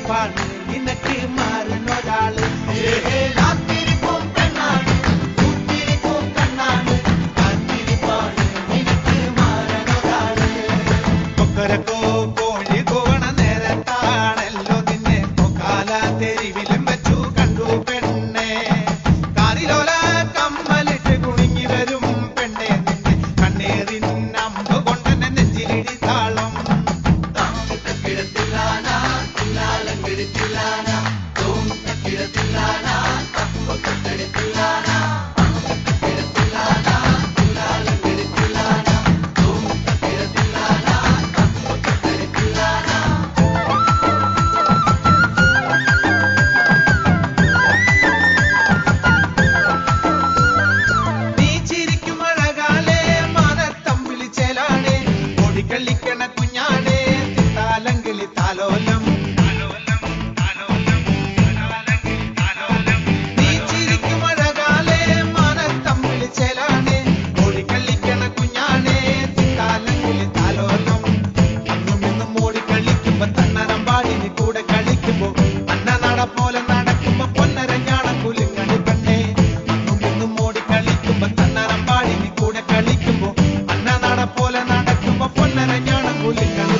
ചിരിപ്പാണ് നിനക്ക് മാറുന്നൊരാള് കൊക്കരക്കോ കോഴി കൂവണ നേരത്താണല്ലോ നിന്നെ പൊക്കാല തെരുവിലും വെച്ചു കണ്ടു പെണ്ണെ കാറിലോല കമ്മലിട്ട് കുണുങ്ങി വരും പെണ്ണെ നിന്നെ കണ്ണേറിൻ അമ്പ് കൊണ്ടെന്നെ നെഞ്ചിലിടി താളം കളിക്കണ കുഞ്ഞാടേ താലങ്കിളി താലോലം നീ ചിരിക്കും അഴകാലേ മനത്തം വിളിച്ചേലാണേ ഓടിക്കളിക്കണ കുഞ്ഞാടേ താലങ്കിളി താലോലം ഇന്നും ഇന്നും ഓടിക്കളിക്കുമ്പോ തന്നരം പാടി നീ കൂടെ കളിക്കുമ്പോ അന്ന നട പോലെ നടക്കുമ്പോ പൊന്നരഞ്ഞാണ കുലുങ്ങണി പെണ്ണേ ഇന്നും ഇന്നും ഓടിക്കളിക്കുമ്പോ തന്നരം പാടി നീ കൂടെ കളിക്കുമ്പോ അന്ന നട പോലെ നടക്കുമ്പോ പൊന്നരഞ്ഞാണ കുലുങ്ങണി